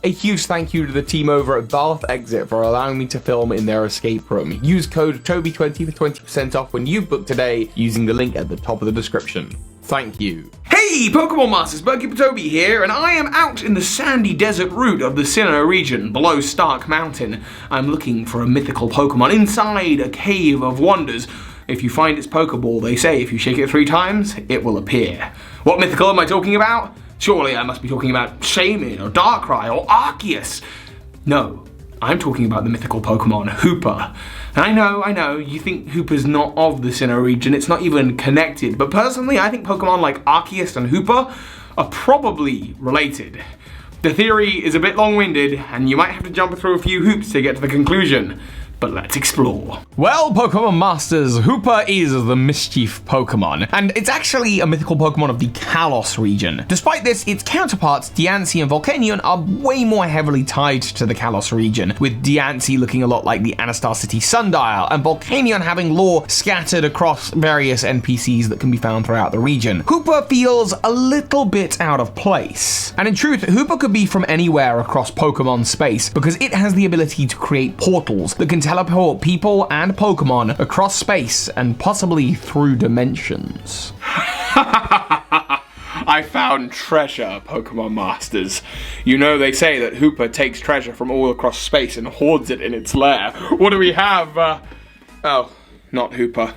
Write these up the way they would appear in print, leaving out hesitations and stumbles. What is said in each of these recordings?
A huge thank you to the team over at Bath Exit for allowing me to film in their escape room. Use code Toby20 for 20% off when you book today using the link at the top of the description. Thank you. Hey Pokemon Masters, Berkey Toby here, and I am out in the sandy desert route of the Sinnoh region below Stark Mountain. I'm looking for a mythical Pokemon inside a cave of wonders. If you find its Pokeball, they say if you shake it 3 times, it will appear. What mythical am I talking about? Surely I must be talking about Shaymin or Darkrai or Arceus. No, I'm talking about the mythical Pokemon Hoopa. And I know, you think Hoopa's not of the Sinnoh region, it's not even connected, but personally I think Pokemon like Arceus and Hoopa are probably related. The theory is a bit long-winded, and you might have to jump through a few hoops to get to the conclusion. But let's explore. Well, Pokemon Masters, Hoopa is the Mischief Pokemon, and it's actually a mythical Pokemon of the Kalos region. Despite this, its counterparts, Diancie and Volcanion, are way more heavily tied to the Kalos region, with Diancie looking a lot like the Anastar City Sundial, and Volcanion having lore scattered across various NPCs that can be found throughout the region. Hoopa feels a little bit out of place. And in truth, Hoopa could be from anywhere across Pokemon space, because it has the ability to create portals that can teleport people and Pokemon across space and possibly through dimensions. I found treasure, Pokemon Masters. You know they say that Hoopa takes treasure from all across space and hoards it in its lair. What do we have? Oh, not Hoopa.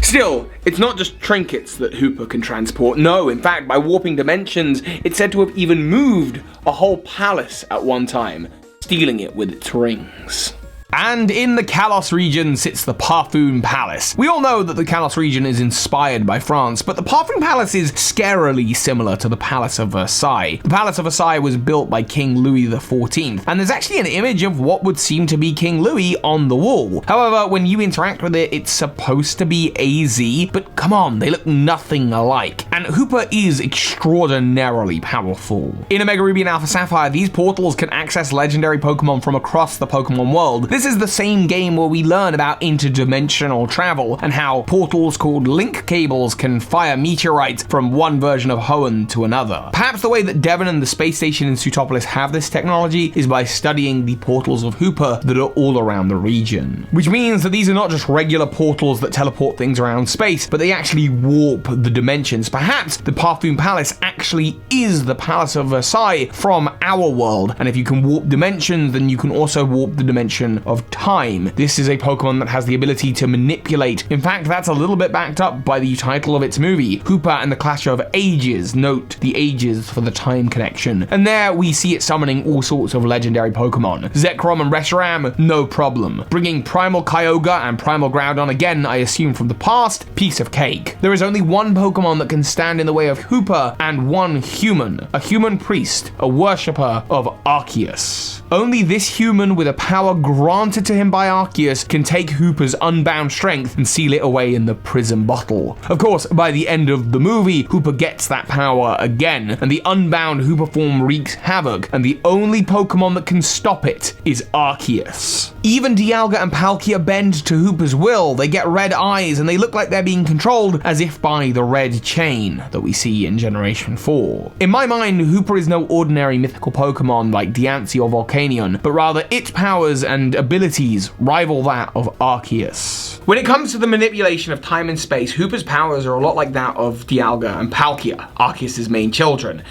Still, it's not just trinkets that Hoopa can transport. No, in fact, by warping dimensions, it's said to have even moved a whole palace at one time, stealing it with its rings. And in the Kalos region sits the Parfum Palace. We all know that the Kalos region is inspired by France, but the Parfum Palace is scarily similar to the Palace of Versailles. The Palace of Versailles was built by King Louis XIV, and there's actually an image of what would seem to be King Louis on the wall. However, when you interact with it, it's supposed to be AZ, but come on, they look nothing alike. And Hoopa is extraordinarily powerful. In Omega Ruby and Alpha Sapphire, these portals can access legendary Pokemon from across the Pokemon world. This is the same game where we learn about interdimensional travel and how portals called link cables can fire meteorites from one version of Hoenn to another. Perhaps the way that Devon and the space station in Sutopolis have this technology is by studying the portals of Hoopa that are all around the region. Which means that these are not just regular portals that teleport things around space, but they actually warp the dimensions. Perhaps the Parfum Palace actually is the Palace of Versailles from our world, and if you can warp dimensions, then you can also warp the dimension of time. This is a Pokemon that has the ability to manipulate. In fact, that's a little bit backed up by the title of its movie, Hoopa and the Clash of Ages. Note the ages for the time connection. And there we see it summoning all sorts of legendary Pokemon. Zekrom and Reshiram, no problem. Bringing Primal Kyogre and Primal Groudon, again, I assume from the past, piece of cake. There is only one Pokemon that can stand in the way of Hoopa and one human, a human priest, a worshipper of Arceus. Only this human with a power granted to him by Arceus can take Hoopa's unbound strength and seal it away in the prism bottle. Of course, by the end of the movie, Hoopa gets that power again, and the unbound Hoopa form wreaks havoc, and the only Pokemon that can stop it is Arceus. Even Dialga and Palkia bend to Hoopa's will. They get red eyes, and they look like they're being controlled as if by the red chain that we see in Generation 4. In my mind, Hoopa is no ordinary mythical Pokemon like Diancie or Volcanion, but rather its powers and abilities rival that of Arceus. When it comes to the manipulation of time and space, Hoopa's powers are a lot like that of Dialga and Palkia, Arceus' main children.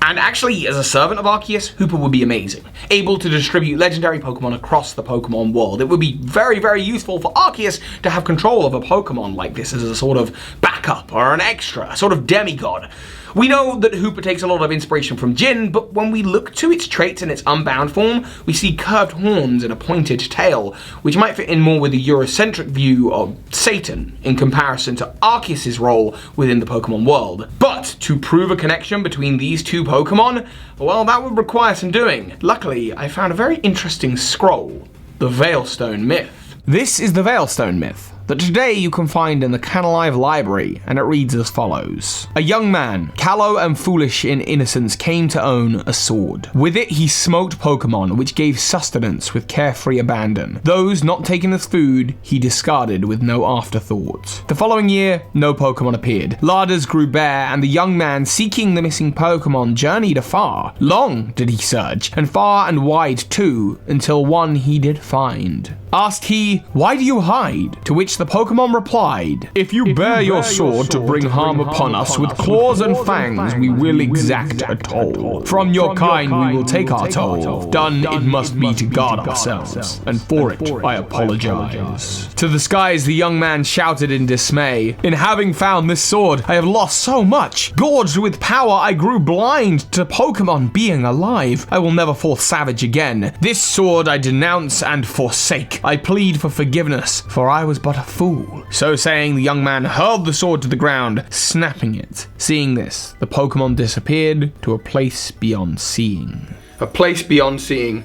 And actually, as a servant of Arceus, Hoopa would be amazing. Able to distribute legendary Pokemon across the Pokemon world. It would be very, very useful for Arceus to have control of a Pokemon like this as a sort of backup or an extra, a sort of demigod. We know that Hoopa takes a lot of inspiration from Jin, but when we look to its traits in its unbound form, we see curved horns and a pointed tail, which might fit in more with the Eurocentric view of Satan in comparison to Arceus' role within the Pokemon world. But to prove a connection between these two Pokemon, well, that would require some doing. Luckily, I found a very interesting scroll, the Veilstone Myth. This is the Veilstone Myth. that today you can find in the Canalive Library, and it reads as follows. A young man, callow and foolish in innocence, came to own a sword. With it he smote Pokemon, which gave sustenance with carefree abandon. Those not taken as food, he discarded with no afterthought. The following year, no Pokemon appeared. Larders grew bare, and the young man seeking the missing Pokemon journeyed afar. Long did he search, and far and wide too, until one he did find. Asked he, "Why do you hide?" To which the Pokemon replied, "If you bear your sword to bring harm upon us with claws and fangs, we will exact a toll. From your kind we will take our toll. Done it must be to guard ourselves, and for it I apologize." To the skies the young man shouted in dismay, "In having found this sword, I have lost so much. Gorged with power, I grew blind to Pokemon being alive. I will never fall savage again. This sword I denounce and forsake. I plead for forgiveness, for I was but a fool." So saying, the young man hurled the sword to the ground, snapping it. Seeing this, the Pokemon disappeared to a place beyond seeing. A place beyond seeing.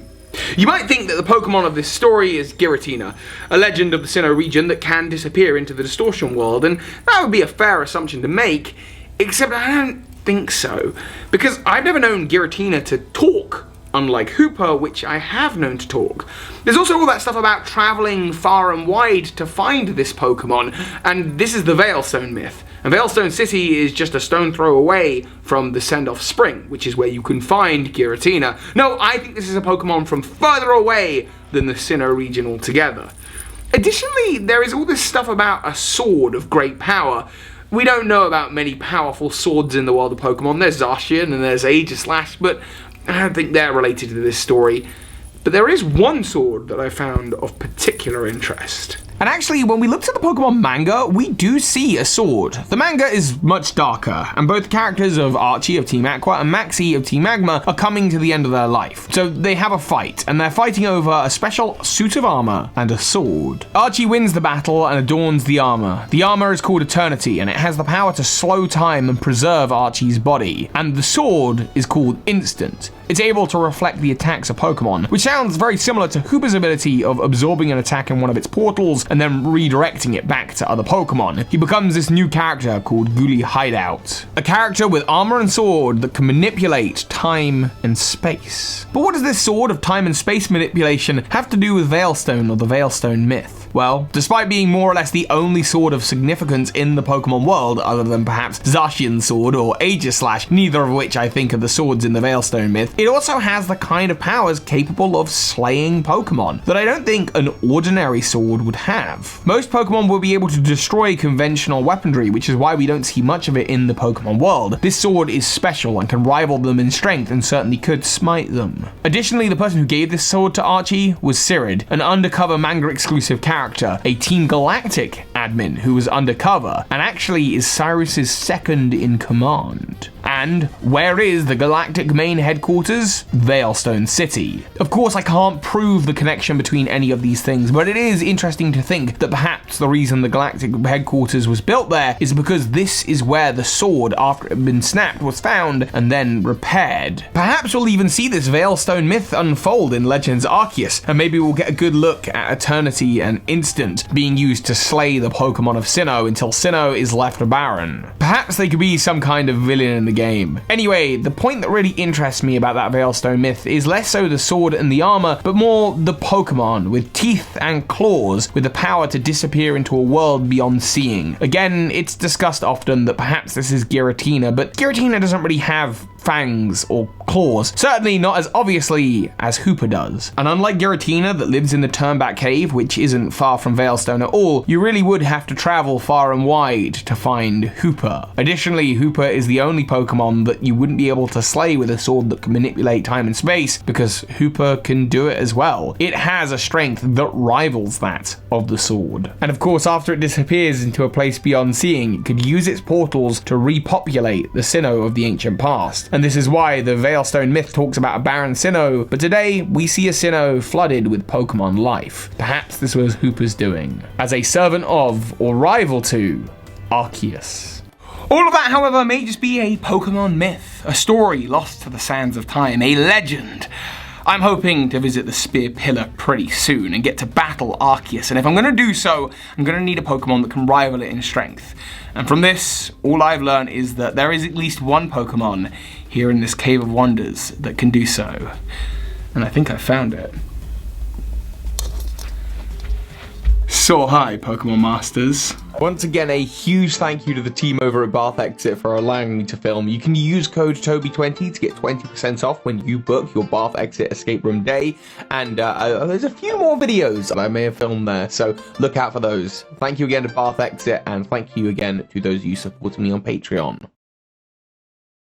You might think that the Pokemon of this story is Giratina, a legend of the Sinnoh region that can disappear into the Distortion world, and that would be a fair assumption to make, except I don't think so, because I've never known Giratina to talk, unlike Hooper, which I have known to talk. There's also all that stuff about travelling far and wide to find this Pokemon, and this is the Veilstone myth. And Veilstone City is just a stone throw away from the Send-Off Spring, which is where you can find Giratina. No, I think this is a Pokemon from further away than the Sinnoh region altogether. Additionally, there is all this stuff about a sword of great power. We don't know about many powerful swords in the world of Pokemon. There's Zacian and there's Aegislash, but I don't think they're related to this story. But there is one sword that I found of particular interest. And actually, when we looked at the Pokemon manga, we do see a sword. The manga is much darker, and both characters of Archie of Team Aqua and Maxie of Team Magma are coming to the end of their life. So they have a fight, and they're fighting over a special suit of armor and a sword. Archie wins the battle and adorns the armor. The armor is called Eternity, and it has the power to slow time and preserve Archie's body. And the sword is called Instant. It's able to reflect the attacks of Pokemon, which sounds very similar to Hooper's ability of absorbing an attack in one of its portals and then redirecting it back to other Pokemon. He becomes this new character called Ghoulie Hideout, a character with armor and sword that can manipulate time and space. But what does this sword of time and space manipulation have to do with Veilstone or the Veilstone myth? Well, despite being more or less the only sword of significance in the Pokemon world, other than perhaps Zacian's sword or Aegislash, neither of which I think are the swords in the Veilstone myth, it also has the kind of powers capable of slaying Pokemon that I don't think an ordinary sword would have. Most Pokemon will be able to destroy conventional weaponry, which is why we don't see much of it in the Pokemon world. This sword is special and can rival them in strength and certainly could smite them. Additionally, the person who gave this sword to Archie was Cirid, an undercover manga exclusive character, a Team Galactic admin who was undercover and actually is Cyrus's second in command. And where is the Galactic main headquarters? Veilstone City. Of course, I can't prove the connection between any of these things, but it is interesting to think that perhaps the reason the Galactic headquarters was built there is because this is where the sword, after it had been snapped, was found and then repaired. Perhaps we'll even see this Veilstone myth unfold in Legends Arceus, and maybe we'll get a good look at Eternity and Instant being used to slay the Pokemon of Sinnoh until Sinnoh is left barren. Perhaps they could be some kind of villain in the game. Anyway, the point that really interests me about that Veilstone myth is less so the sword and the armor, but more the Pokemon with teeth and claws with the power to disappear into a world beyond seeing. Again, it's discussed often that perhaps this is Giratina, but Giratina doesn't really have fangs or claws, certainly not as obviously as Hooper does. And unlike Giratina that lives in the Turnback Cave, which isn't far from Veilstone at all, you really would have to travel far and wide to find Hooper. Additionally, Hooper is the only Pokemon that you wouldn't be able to slay with a sword that can manipulate time and space, because Hooper can do it as well. It has a strength that rivals that of the sword. And of course, after it disappears into a place beyond seeing, it could use its portals to repopulate the Sinnoh of the ancient past. And this is why the Veilstone myth talks about a barren Sinnoh, but today we see a Sinnoh flooded with Pokemon life. Perhaps this was Hooper's doing, as a servant of, or rival to, Arceus. All of that, however, may just be a Pokemon myth, a story lost to the sands of time, a legend. I'm hoping to visit the Spear Pillar pretty soon and get to battle Arceus, and if I'm going to do so, I'm going to need a Pokemon that can rival it in strength. And from this, all I've learned is that there is at least one Pokemon here in this Cave of Wonders that can do so. And I think I found it. So hi, Pokemon Masters. Once again, a huge thank you to the team over at Bath Exit for allowing me to film. You can use code Toby20 to get 20% off when you book your Bath Exit escape room day, and there's a few more videos that I may have filmed there, so look out for those. Thank you again to Bath Exit, and thank you again to those of you supporting me on Patreon.